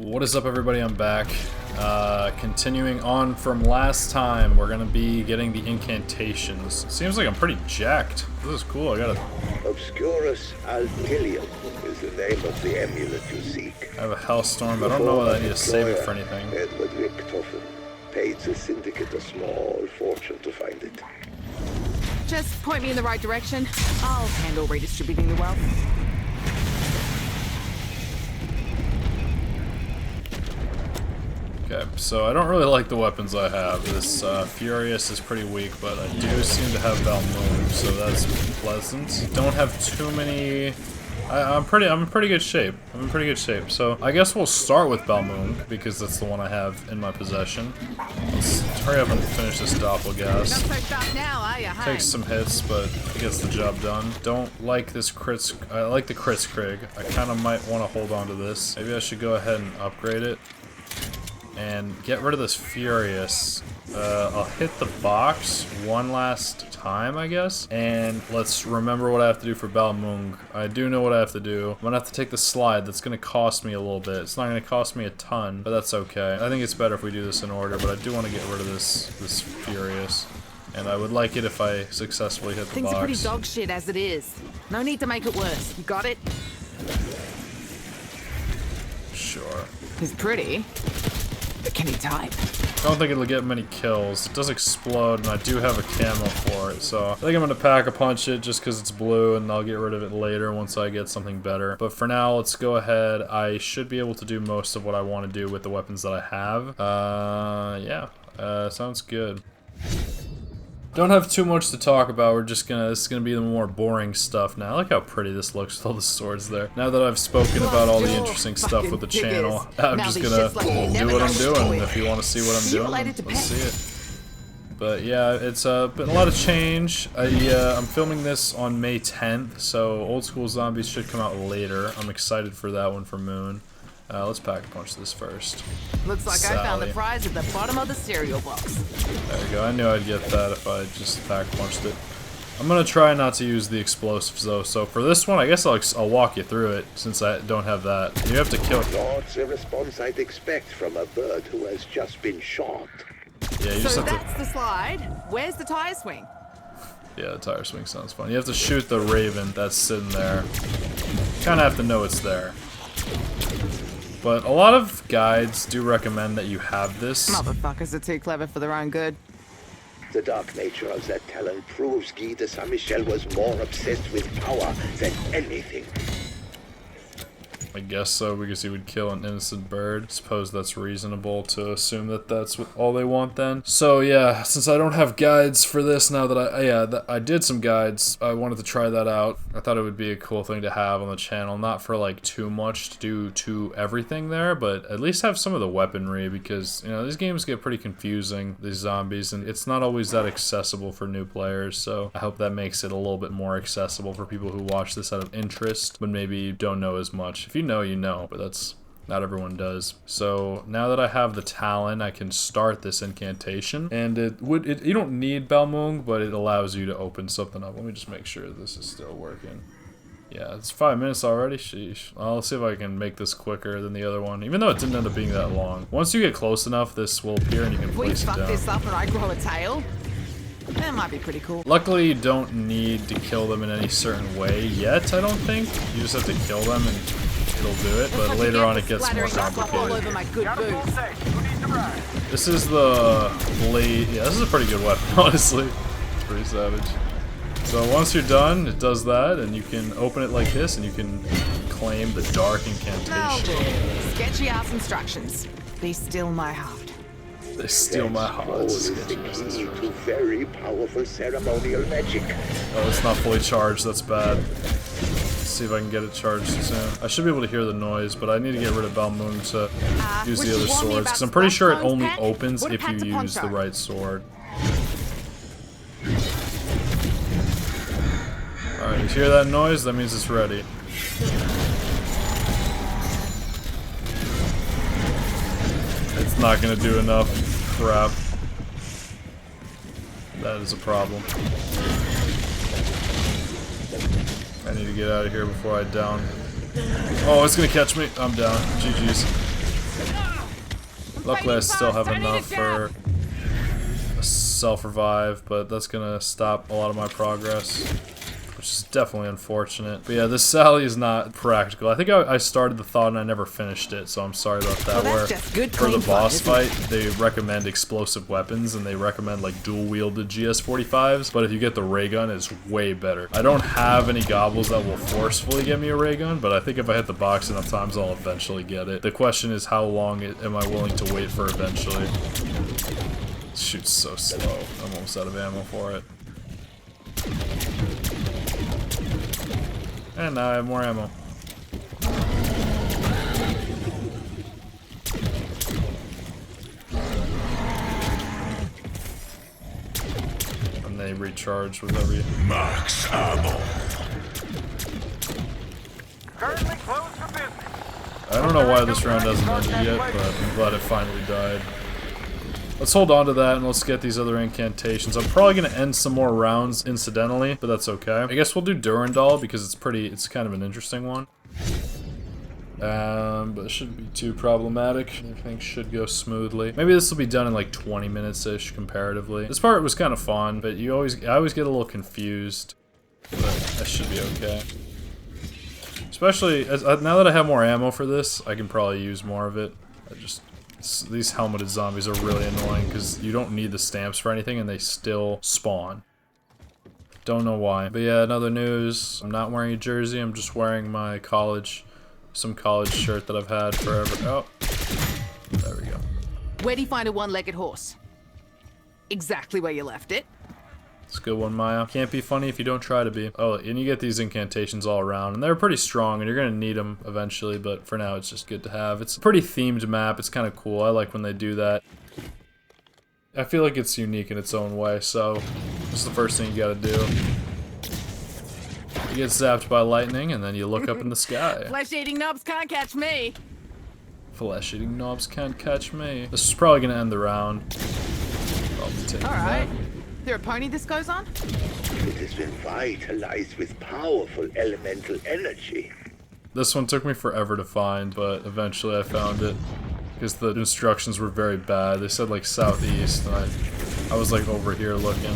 What is up, everybody? I'm back. Continuing on from last time, we're gonna be getting the incantations. Seems like I'm pretty jacked. This is cool. I got a Obscurus Alpilium is the name of the amulet you seek. I have a Hellstorm. I don't know whether I need to save it for anything. Edward Richtofen paid the Syndicate a small fortune to find it. Just point me in the right direction. I'll handle redistributing the wealth. Okay, so I don't really like the weapons I have. This Furious is pretty weak, but I do seem to have Balmoon, so that's pleasant. Don't have too many. I'm in pretty good shape. I'm in pretty good shape. So I guess we'll start with Balmoon because that's the one I have in my possession. Let's hurry up and finish this Doppelgas. Not so sharp now, are you? Hey. Takes some hits, but gets the job done. Don't like this crits. I like the crits Krig. I kind of might want to hold on to this. Maybe I should go ahead and upgrade it and get rid of this Furious. I'll hit the box one last time, I guess. And let's remember what I have to do for Balmung. I do know what I have to do. I'm gonna have to take the slide. That's gonna cost me a little bit. It's not gonna cost me a ton, but that's okay. I think it's better if we do this in order, but I do want to get rid of this Furious. And I would like it if I successfully hit the Things box. are pretty dog shit as it is. No need to make it worse. You got it? Sure. He's pretty. But can he type? I don't think it'll get many kills. It does explode, and I do have a camo for it, so I think I'm gonna pack-a-punch it just because it's blue, and I'll get rid of it later once I get something better. But for now, let's go ahead. I should be able to do most of what I want to do with the weapons that I have. Yeah, sounds good. Don't have too much to talk about. This is gonna be the more boring stuff now. Look how pretty this looks with all the swords there. Now that I've spoken about all the interesting stuff with the channel, I'm just gonna do what I'm doing. If you want to see what I'm doing, let's see it. But yeah, it's been a lot of change. I'm filming this on May 10th, so Old School Zombies should come out later. I'm excited for that one for Moon. Let's pack-a-punch this first. Looks like Sally. I found the prize at the bottom of the cereal box. There we go. I knew I'd get that if I just pack-punched it. I'm gonna try not to use the explosives though. So for this one, I guess I'll walk you through it since I don't have that. You have to kill it. Not the response I'd expect from a bird who has just been shot. Yeah, you just So have that's the slide. Where's the tire swing? to. Yeah, the tire swing sounds fun. You have to shoot the Raven that's sitting there. Kind of have to know it's there. But a lot of guides do recommend that you have this. Motherfuckers are too clever for their own good. The dark nature of that talent proves Guy de Saint-Michel was more obsessed with power than anything. I guess so, because he would kill an innocent bird. Suppose that's reasonable to assume that that's all they want then. So yeah, since I don't have guides for this now that I did some guides, I wanted to try that out. I thought it would be a cool thing to have on the channel, not for like too much to do to everything there, but at least have some of the weaponry because, you know, these games get pretty confusing, these zombies, and it's not always that accessible for new players, so I hope that makes it a little bit more accessible for people who watch this out of interest, but maybe don't know as much. If you know, you know, but that's not everyone does. So now that I have the Talon, I can start this incantation, and you don't need Balmung, but it allows you to open something up. Let me just make sure this is still working. Yeah, it's 5 minutes already. Sheesh. I'll see if I can make this quicker than the other one, even though it didn't end up being that long. Once you get close enough, this will appear and you can If we place it fuck down. this up and I grow a tail, that might be pretty cool. Luckily, you don't need to kill them in any certain way yet, I don't think. You just have to kill them and it'll do it, but later on it gets more All over complicated. my good boots. This is the blade. Yeah, this is a pretty good weapon, honestly. It's pretty savage. So once you're done, it does that, and you can open it like this, and you can claim the dark incantation. Sketchy ass instructions. Be still my heart. They steal my heart. It's Scroll is the sketchy. key to very powerful ceremonial magic. Oh, it's not fully charged. That's bad. Let's see if I can get it charged soon. I should be able to hear the noise, but I need to get rid of Balmoon to use the other swords, because I'm pretty sure it only opens if you use the right sword. Alright, you hear that noise? That means it's ready. It's not gonna do enough. Crap. That is a problem. I need to get out of here before I down. Oh, it's gonna catch me. I'm down. GG's. Luckily, I still have Don't need enough it, for a self-revive, but that's gonna stop a lot of my progress, which is definitely unfortunate. But yeah, this Sally is not practical. I think I started the thought and I never finished it, so I'm sorry about that. Well, that's just good, for the clean fun, boss isn't fight, they recommend explosive weapons and they recommend like dual-wielded GS45s, but if you get the ray gun, it's way better. I don't have any gobbles that will forcefully get me a ray gun, but I think if I hit the box enough times, I'll eventually get it. The question is, how long am I willing to wait for eventually? It shoots so slow. I'm almost out of ammo for it. And now I have more ammo. And they recharge with every... Max ammo. Currently closed for business. I don't know why this round hasn't ended yet, but I'm glad it finally died. Let's hold on to that and let's get these other incantations. I'm probably going to end some more rounds incidentally, but that's okay. I guess we'll do Durandal because it's kind of an interesting one. But it shouldn't be too problematic. Everything should go smoothly. Maybe this will be done in like 20 minutes-ish comparatively. This part was kind of fun, but I always get a little confused. But that should be okay. Especially, now that I have more ammo for this, I can probably use more of it. These helmeted zombies are really annoying because you don't need the stamps for anything and they still spawn. Don't know why. But yeah, another news. I'm not wearing a jersey, I'm just wearing my some college shirt that I've had forever. Oh, there we go. Where do you find a one-legged horse? Exactly where you left it. It's a good one, Maya. Can't be funny if you don't try to be. Oh, and you get these incantations all around, and they're pretty strong, and you're gonna need them eventually, but for now it's just good to have. It's a pretty themed map. It's kind of cool. I like when they do that. I feel like it's unique in its own way, so this is the first thing you gotta do. You get zapped by lightning, and then you look up in the sky. Flesh-eating knobs can't catch me. Flesh-eating knobs can't catch me. This is probably gonna end the round. I'll be taking Alright. that. There a pony this goes on? It has been vitalized with powerful elemental energy. This one took me forever to find, but eventually I found it. Because the instructions were very bad. They said like southeast, and I was like over here looking.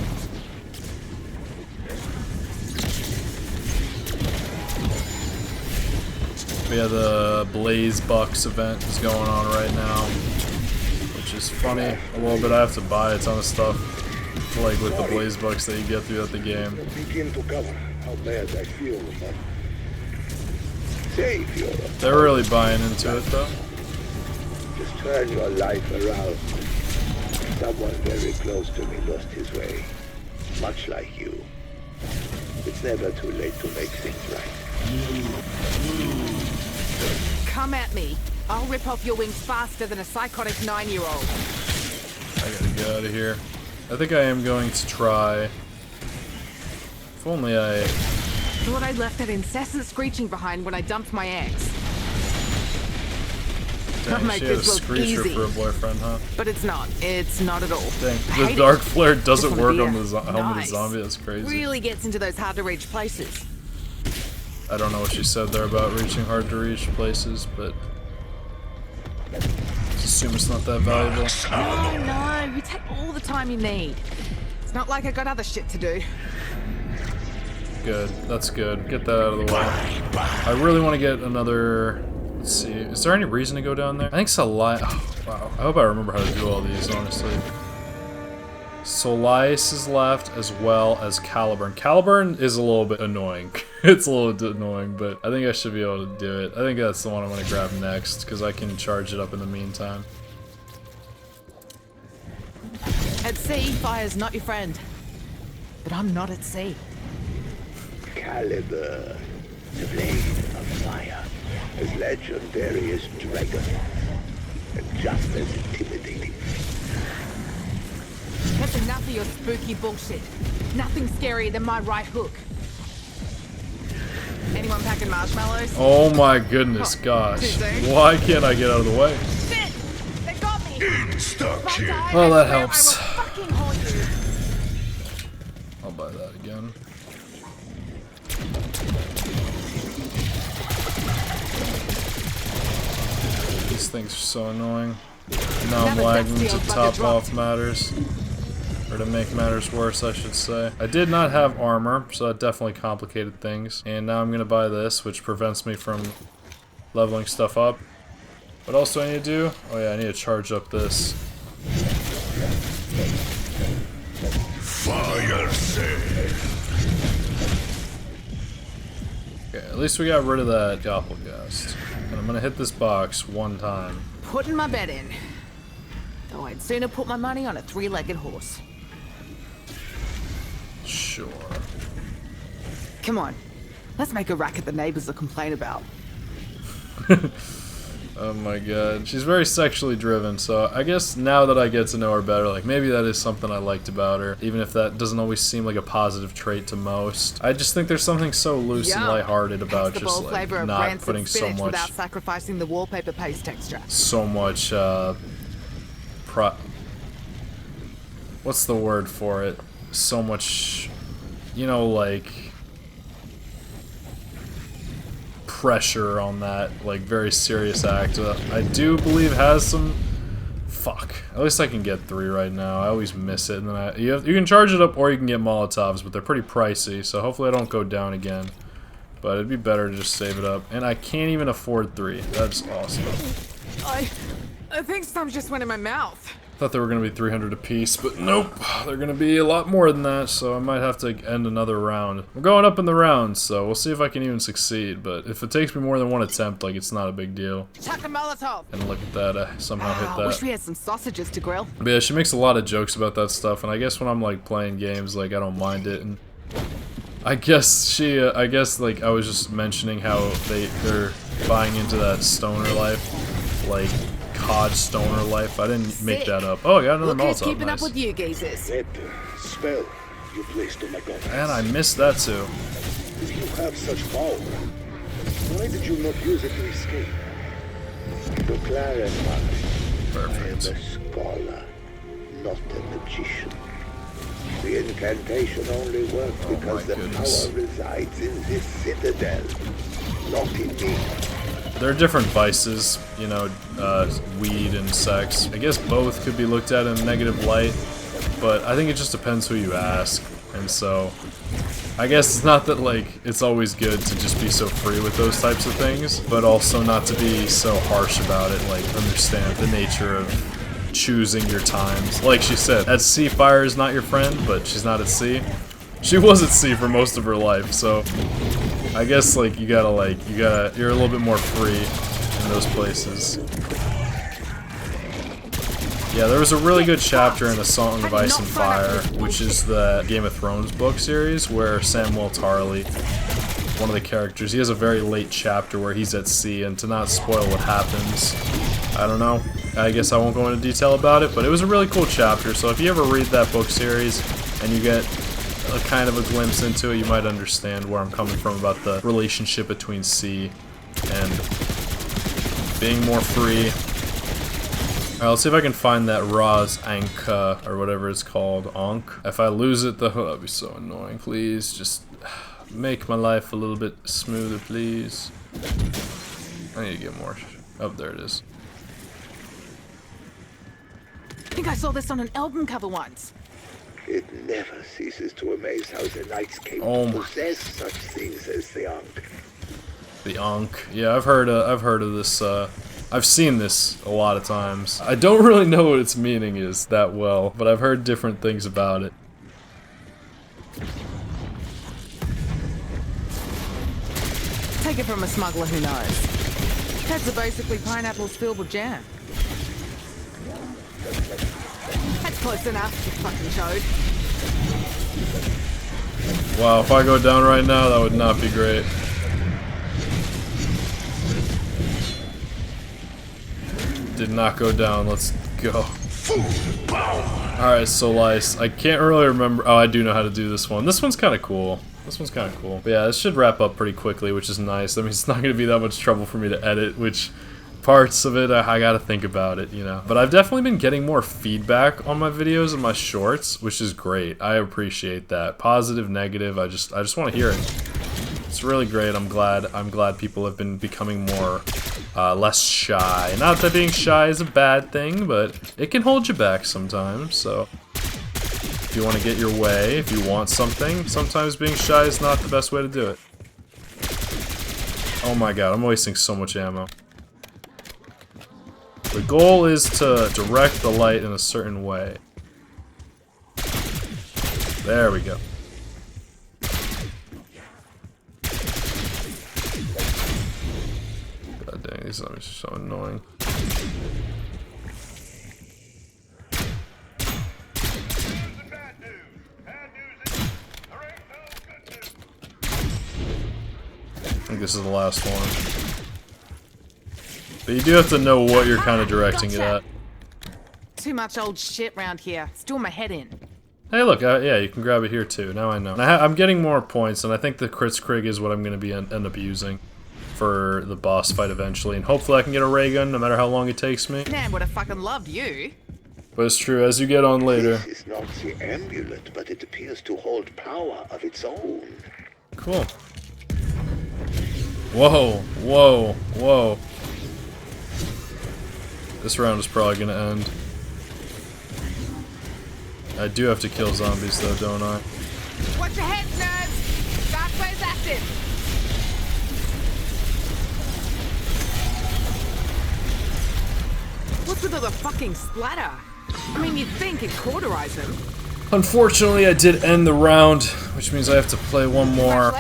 But yeah, the Blaze Bucks event is going on right now, which is funny a little bit. I have to buy a ton of stuff, like with the Blaze Bucks that you get throughout the game. Begin to cover how bad I feel, but save your... They're really buying into it though. Just turn your life around. Someone very close to me lost his way, much like you. It's never too late to make things right. Come at me. I'll rip off your wings faster than a psychotic 9-year-old. I gotta get out of here. I think I am going to try. If only I... Thought I left that incessant screeching behind when I dumped my eggs. Dang, Make she had a this look screecher easy. for a boyfriend, huh? But it's not. It's not at all. Dang, I the hate dark it. flare doesn't Just wanna work be on the helmeted nice. zombie. That's crazy. Really gets into those hard-to-reach places. I don't know what she said there about reaching hard to reach places, but just assume it's not that valuable. No, you take all the time you need. It's not like I got other shit to do. Good, that's good. Get that out of the way. I really want to get another... Let's see, is there any reason to go down there? I think Solai... Oh, wow, I hope I remember how to do all these, honestly. Solias is left, as well as Caliburn. Caliburn is a little bit annoying. It's a little bit annoying, but I think I should be able to do it. I think that's the one I'm going to grab next, because I can charge it up in the meantime. At sea, fire's not your friend. But I'm not at sea. Caliber, the blade of fire, as legendary as dragon, and just as intimidating. That's enough of your spooky bullshit. Nothing scarier than my right hook. Anyone packing marshmallows? Oh my goodness, gosh. Too soon? Why can't I get out of the way? Shit! They got me! Stuck If I here. die, Well, I that swear helps. I will fucking haunt you. I'll buy that again. These things are so annoying. Now I'm Never lagging sexy to old bugger top dropped. off matters. Or to make matters worse, I should say. I did not have armor, so that definitely complicated things. And now I'm gonna buy this, which prevents me from leveling stuff up. What else do I need to do? Oh yeah, I need to charge up this. Fire sale. Okay, at least we got rid of that Doppelgast. And I'm gonna hit this box one time. Putting my bet in. Though I'd sooner put my money on a three-legged horse. Sure. Come on. Let's make a racket the neighbors will complain about. Oh my god. She's very sexually driven, so I guess now that I get to know her better, like, maybe that is something I liked about her, even if that doesn't always seem like a positive trait to most. I just think there's something so loose and Yum. lighthearted about That's the just, bold like, flavor of not rancid putting so spinach much, without sacrificing the wallpaper paste texture. what's the word for it? So much, you know, like, pressure on that, like, very serious act. I do believe has some. Fuck. At least I can get 3 right now. I always miss it, and then you can charge it up or you can get Molotovs, but they're pretty pricey. So hopefully I don't go down again. But it'd be better to just save it up, and I can't even afford 3. That's awesome. I think some just went in my mouth. Thought they were gonna be 300 apiece, but nope. They're gonna be a lot more than that, so I might have to end another round. We're going up in the rounds, so we'll see if I can even succeed. But if it takes me more than one attempt, like, it's not a big deal. Chuck a Molotov. And look at that, I somehow hit Wish we that. had some sausages to grill. But yeah, she makes a lot of jokes about that stuff, and I guess when I'm like playing games, like, I don't mind it. And I guess like I was just mentioning how they're buying into that stoner life, like COD stoner life. I didn't make Sick. that up. Oh, I got another Look who's Molotov. keeping Nice. up with you geezers. That spell you placed on my goggles. And I missed that too. If you have such power, why did you not use it to escape? To clarify, I am Perfect. a scholar, not a magician. The incantation only works Oh because my the goodness. power resides in this citadel, not in me. There are different vices, you know, weed and sex. I guess both could be looked at in a negative light, but I think it just depends who you ask. And so, I guess it's not that, like, it's always good to just be so free with those types of things, but also not to be so harsh about it, like, understand the nature of choosing your times. Like she said, at sea, fire is not your friend, but she's not at sea. She was at sea for most of her life, so I guess, like, you're a little bit more free in those places. Yeah, there was a really good chapter in A Song of Ice and Fire, which is the Game of Thrones book series, where Samwell Tarly, one of the characters, he has a very late chapter where he's at sea, and to not spoil what happens, I don't know. I guess I won't go into detail about it, but it was a really cool chapter, so if you ever read that book series and you get a kind of a glimpse into it, you might understand where I'm coming from about the relationship between sea and being more free. Alright, let's see if I can find that Roz Anka, or whatever it's called, Ankh. If I lose it, that'd be so annoying. Please, just make my life a little bit smoother, please. I need to get more. Oh, there it is. I think I saw this on an album cover once. It never ceases to amaze how the knights came Oh to my. possess such things as the Ankh. The Ankh. Yeah, I've heard of this. I've seen this a lot of times. I don't really know what its meaning is that well, but I've heard different things about it. Take it from a smuggler who knows. Heads are basically pineapples filled with jam. That's close enough, you fucking chode. Wow, if I go down right now, that would not be great. Did not go down, let's go. Alright, so Lice, I can't really remember. Oh, I do know how to do this one. This one's kind of cool. This one's kind of cool. But yeah, this should wrap up pretty quickly, which is nice. I mean, it's not going to be that much trouble for me to edit, which parts of it, I gotta think about it, you know. But I've definitely been getting more feedback on my videos and my shorts, which is great. I appreciate that. Positive, negative, I just want to hear it. It's really great. I'm glad people have been becoming more less shy. Not that being shy is a bad thing, but it can hold you back sometimes. So if you want to get your way, if you want something, sometimes being shy is not the best way to do it. Oh my god, I'm wasting so much ammo. The goal is to direct the light in a certain way. There we go. God dang, these zombies are so annoying. I think this is the last one. But you do have to know what you're kind of directing it at. Too much old shit round here. It's doing my head in. Hey, look, yeah, you can grab it here too. Now I know. And I'm getting more points, and I think the Crits Krig is what I'm going to be end up using for the boss fight eventually. And hopefully I can get a ray gun, no matter how long it takes me. Man would have fucking loved you. But it's true, as you get on later. This is not the amulet, but it appears to hold power of its own. Cool. Whoa, whoa, whoa. This round is probably gonna end. I do have to kill zombies though, don't I? Watch your head, nerds! Darkway's active! What's with all the fucking splatter? I mean, you'd think it'd cauterize them. Unfortunately, I did end the round, which means I have to play one more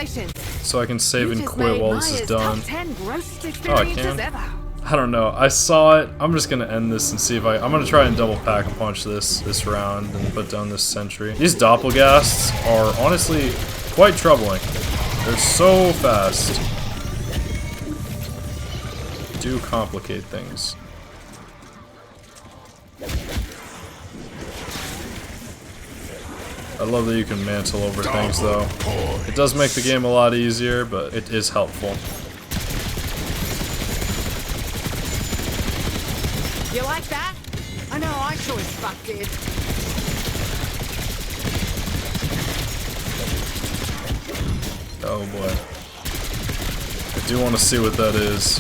so I can save and You just quit made while this is Maya's done. top 10 grossest Oh, I experiences can? ever. I don't know. I saw it. I'm just gonna end this and see if I'm gonna try and double pack a punch this round and put down this sentry. These doppelgasts are honestly quite troubling. They're so fast. Do complicate things. I love that you can mantle over things though. It does make the game a lot easier, but it is helpful. You like that? I know I sure as fuck did. Oh boy. I do want to see what that is.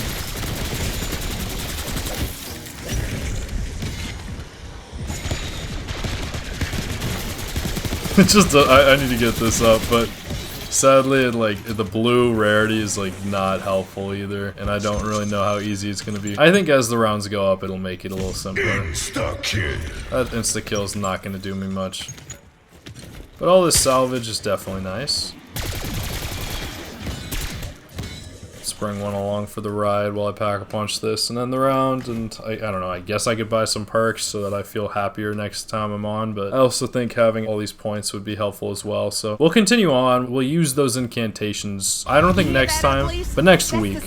It's just, I need to get this up, but sadly, the blue rarity is not helpful either, and I don't really know how easy it's gonna be. I think as the rounds go up, it'll make it a little simpler. Insta-kill. That insta-kill is not gonna do me much. But all this salvage is definitely nice. Let's bring one along for the ride while I pack a punch this and end the round, and I don't know, I guess I could buy some perks so that I feel happier next time I'm on, but I also think having all these points would be helpful as well, so we'll continue on. We'll use those incantations, I don't think next time, but next week,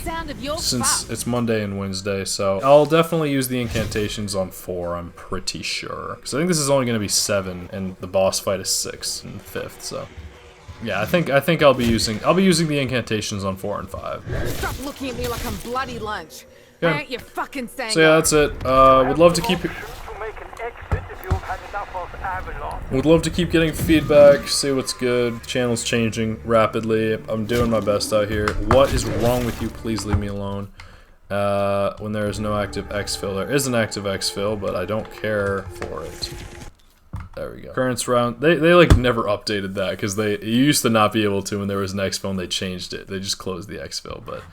since it's Monday and Wednesday, so I'll definitely use the incantations on 4, I'm pretty sure, because I think this is only going to be 7, and the boss fight is 6 and 5th, so... Yeah, I think I'll be using the incantations on 4 and 5. Stop looking at me like I'm bloody lunch. Yeah. Why aren't you fucking saying So yeah, that's it. Would love to keep getting feedback, see what's good. Channel's changing rapidly. I'm doing my best out here. What is wrong with you? Please leave me alone. When there is no active exfil. There is an active exfil, but I don't care for it. There we go. Currents round. They never updated that because you used to not be able to when there was an exfil and they changed it. They just closed the exfil, but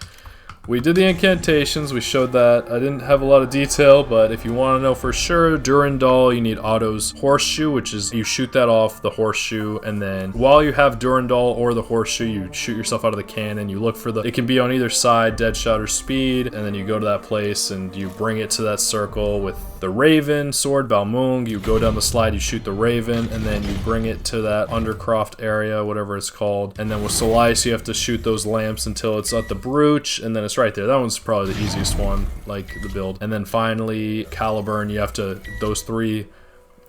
we did the incantations. We showed that. I didn't have a lot of detail, but if you want to know for sure, Durandal, you need Otto's horseshoe, which is you shoot that off the horseshoe, and then while you have Durandal or the horseshoe, you shoot yourself out of the cannon. You look for it can be on either side, Deadshot or Speed, and then you go to that place and you bring it to that circle with the Raven, Sword, Balmung. You go down the slide, you shoot the Raven, and then you bring it to that Undercroft area, whatever it's called. And then with Slice, you have to shoot those lamps until it's at the Brooch, and then it's right there. That one's probably the easiest one, like the build. And then finally, Caliburn, you have to, those 3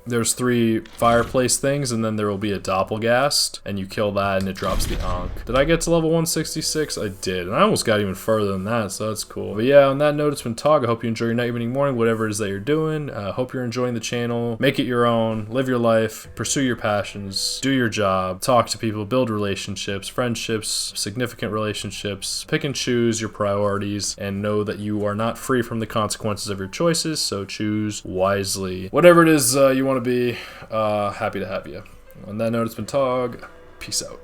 there's 3 fireplace things, and then there will be a doppelgast, and you kill that, and it drops the Ankh. Did I get to level 166? I did, and I almost got even further than that, so that's cool. But yeah, on that note, it's been Tog. I hope you enjoy your night, evening, morning, whatever it is that you're doing. Hope you're enjoying the channel. Make it your own. Live your life. Pursue your passions. Do your job. Talk to people. Build relationships, friendships, significant relationships. Pick and choose your priorities, and know that you are not free from the consequences of your choices, so choose wisely. Whatever it is you want to be, happy to have you. On that note, it's been Tog. Peace out.